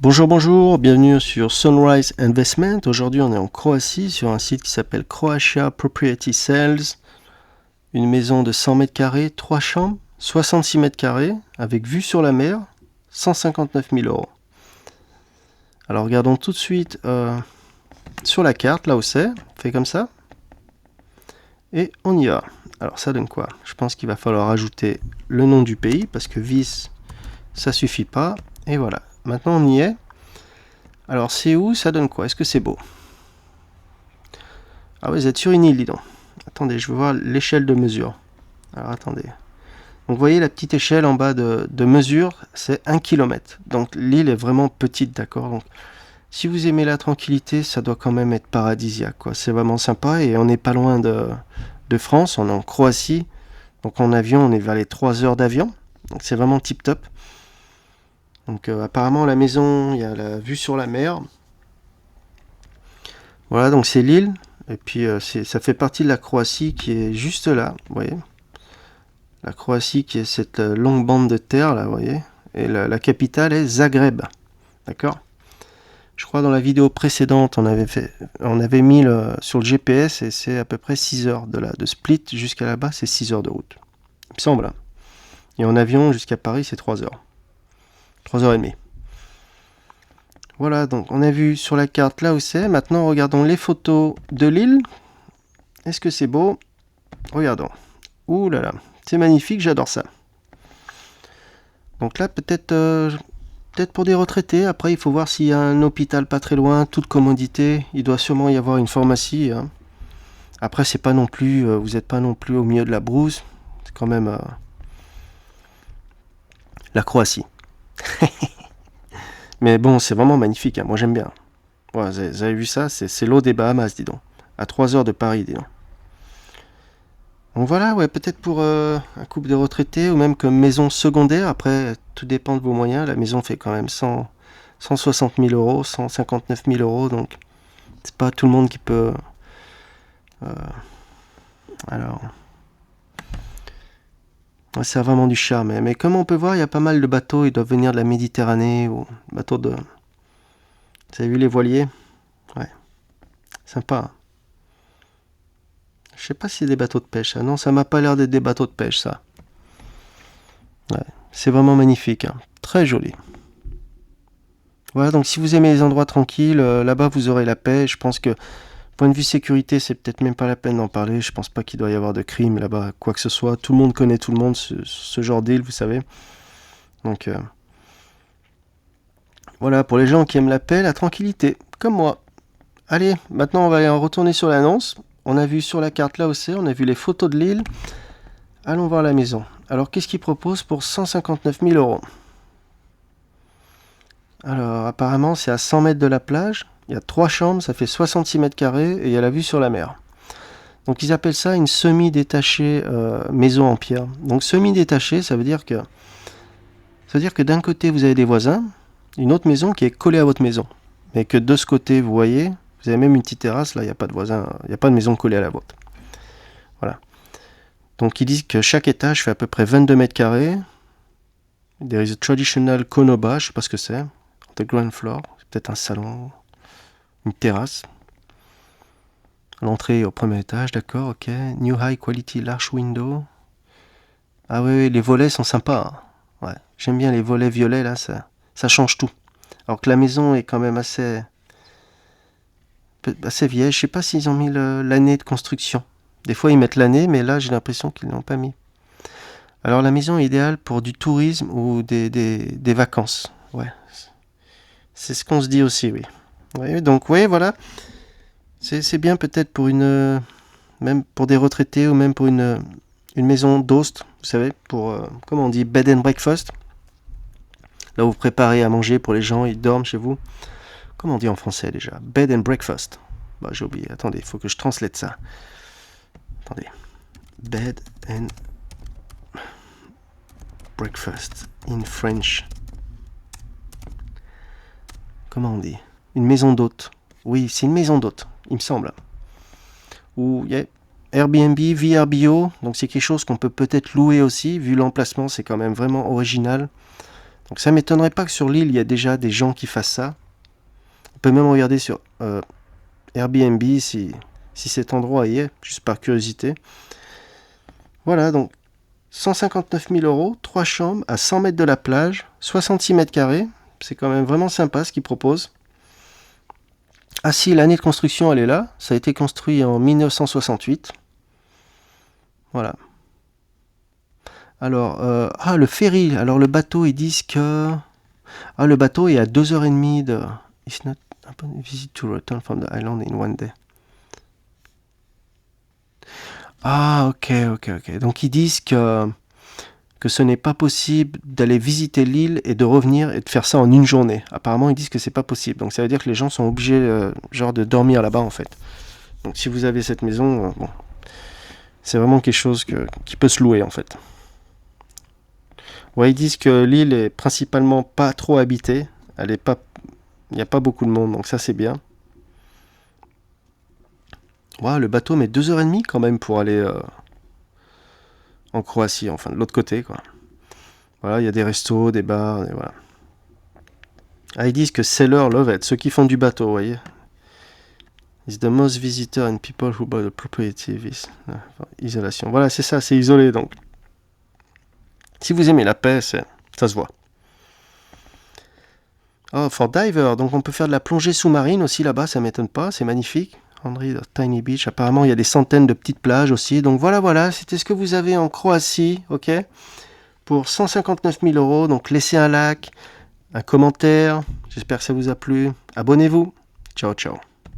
Bonjour, bonjour, bienvenue sur Sunrise Investment. Aujourd'hui, on est en Croatie sur un site qui s'appelle Croatia Property Sales. Une maison de 100 mètres carrés, 3 chambres, 66 mètres carrés, avec vue sur la mer, 159 000 euros. Alors, regardons tout de suite sur la carte, là où c'est. On fait comme ça. Et on y va. Alors, ça donne quoi? Je pense qu'il va falloir ajouter le nom du pays, parce que vis, ça suffit pas. Et voilà. Maintenant, on y est. Alors, c'est où? Ça donne quoi? Est-ce que c'est beau? Ah oui, vous êtes sur une île, dis donc. Attendez, je veux voir l'échelle de mesure. Alors, attendez. Donc, vous voyez la petite échelle en bas de mesure, c'est 1 km. Donc, l'île est vraiment petite, d'accord? Donc, si vous aimez la tranquillité, ça doit quand même être paradisiaque, quoi. C'est vraiment sympa et on n'est pas loin de France, on est en Croatie. Donc, en avion, on est vers les 3 heures d'avion. Donc, c'est vraiment tip-top. Donc apparemment la maison, il y a la vue sur la mer. Voilà, donc c'est l'île. Et puis ça fait partie de la Croatie qui est juste là, vous voyez. La Croatie qui est cette longue bande de terre là, vous voyez. Et la capitale est Zagreb. D'accord? Je crois dans la vidéo précédente, on avait mis sur le GPS et c'est à peu près 6 heures de Split jusqu'à là-bas, c'est 6 heures de route. Il me semble. Et en avion jusqu'à Paris, c'est 3 heures. 3h30. Voilà, donc on a vu sur la carte là où c'est. Maintenant, regardons les photos de l'île. Est-ce que c'est beau? Regardons. Ouh là là, c'est magnifique, j'adore ça. Donc là, peut-être pour des retraités. Après, il faut voir s'il y a un hôpital pas très loin, toute commodité. Il doit sûrement y avoir une pharmacie. Hein. Après, c'est pas non plus, vous n'êtes pas non plus au milieu de la brousse. C'est quand même la Croatie. Mais bon, c'est vraiment magnifique, hein. Moi j'aime bien. Ouais, vous avez vu ça? C'est l'eau des Bahamas, dis donc. À 3 heures de Paris, dis donc. Donc voilà, ouais, peut-être pour un couple de retraités ou même comme maison secondaire. Après, tout dépend de vos moyens. La maison fait quand même 160 000 euros, 159 000 euros. Donc, c'est pas tout le monde qui peut. Alors. Ouais, ça a vraiment du charme. Mais comme on peut voir, il y a pas mal de bateaux. Ils doivent venir de la Méditerranée ou bateaux de. Vous avez vu les voiliers? Ouais. Sympa. Je sais pas si c'est des bateaux de pêche. Non, ça m'a pas l'air d'être des bateaux de pêche, ça. Ouais. C'est vraiment magnifique. Hein. Très joli. Voilà, donc si vous aimez les endroits tranquilles, là-bas vous aurez la paix. Je pense que, point de vue sécurité, c'est peut-être même pas la peine d'en parler. Je pense pas qu'il doit y avoir de crime là-bas, quoi que ce soit. Tout le monde connaît tout le monde, ce genre d'île, vous savez. Donc, voilà, pour les gens qui aiment la paix, la tranquillité, comme moi. Allez, maintenant on va aller en retourner sur l'annonce. On a vu sur la carte là où c'est, on a vu les photos de l'île. Allons voir la maison. Alors, qu'est-ce qu'il propose pour 159 000 euros? Alors, apparemment, c'est à 100 mètres de la plage. Il y a 3 chambres, ça fait 66 mètres carrés et il y a la vue sur la mer. Donc, ils appellent ça une semi-détachée maison en pierre. Donc, semi-détachée, ça veut dire que d'un côté, vous avez des voisins, une autre maison qui est collée à votre maison. Mais que de ce côté, vous voyez, vous avez même une petite terrasse, là, il n'y a pas de voisins, il n'y a pas de maison collée à la vôtre. Voilà. Donc, ils disent que chaque étage fait à peu près 22 mètres carrés. There is a traditional konoba, je sais pas ce que c'est. The ground floor, c'est peut-être un salon, une terrasse. L'entrée au premier étage, d'accord, ok. New high quality large window. Ah oui, les volets sont sympas. Hein. Ouais, j'aime bien les volets violets là, ça change tout. Alors que la maison est quand même assez vieille. Je sais pas s'ils ont mis l'année de construction. Des fois ils mettent l'année, mais là j'ai l'impression qu'ils l'ont pas mis. Alors la maison est idéale pour du tourisme ou des vacances. Ouais. C'est ce qu'on se dit aussi, oui. Oui, donc oui, voilà. C'est bien peut-être pour même pour des retraités ou même pour une maison d'host, vous savez, pour, comment on dit, bed and breakfast. Là où vous préparez à manger pour les gens, ils dorment chez vous. Comment on dit en français déjà? Bed and breakfast. Bah, j'ai oublié, attendez, il faut que je translate ça. Attendez. Bed and breakfast in French. Comment on dit? Une maison d'hôte. Oui, c'est une maison d'hôte, il me semble. Ou yeah, Airbnb, VRBO, donc c'est quelque chose qu'on peut peut-être louer aussi, vu l'emplacement, c'est quand même vraiment original. Donc ça m'étonnerait pas que sur l'île, il y a déjà des gens qui fassent ça. On peut même regarder sur Airbnb si cet endroit y est, juste par curiosité. Voilà, donc 159 000 €, 3 chambres à 100 mètres de la plage, 66 mètres carrés. C'est quand même vraiment sympa ce qu'ils proposent. Ah si, l'année de construction, elle est là. Ça a été construit en 1968. Voilà. Alors, le ferry. Alors, le bateau, ils disent que... Ah, le bateau est à 2h30 de... It's not a visit to return from the island in one day. Ah, ok. Donc, ils disent que ce n'est pas possible d'aller visiter l'île et de revenir et de faire ça en une journée. Apparemment, ils disent que c'est pas possible. Donc, ça veut dire que les gens sont obligés, genre, de dormir là-bas, en fait. Donc, si vous avez cette maison, bon, c'est vraiment quelque chose qui peut se louer, en fait. Ouais, ils disent que l'île est principalement pas trop habitée. Il n'y a pas beaucoup de monde, donc ça, c'est bien. Ouais, le bateau met 2h30 quand même pour aller en Croatie, enfin, de l'autre côté, quoi. Voilà, il y a des restos, des bars, et voilà. Ah, ils disent que sailors love it, ceux qui font du bateau, vous voyez. It's the most visitor and people who buy the property. Isolation. Voilà, c'est ça, c'est isolé, donc. Si vous aimez la paix, ça se voit. Oh, for diver, donc on peut faire de la plongée sous-marine aussi là-bas, ça m'étonne pas, c'est magnifique. Henry, Tiny Beach, apparemment il y a des centaines de petites plages aussi. Donc voilà, c'était ce que vous avez en Croatie, ok, pour 159 000 €. Donc laissez un like, un commentaire, j'espère que ça vous a plu. Abonnez-vous. Ciao.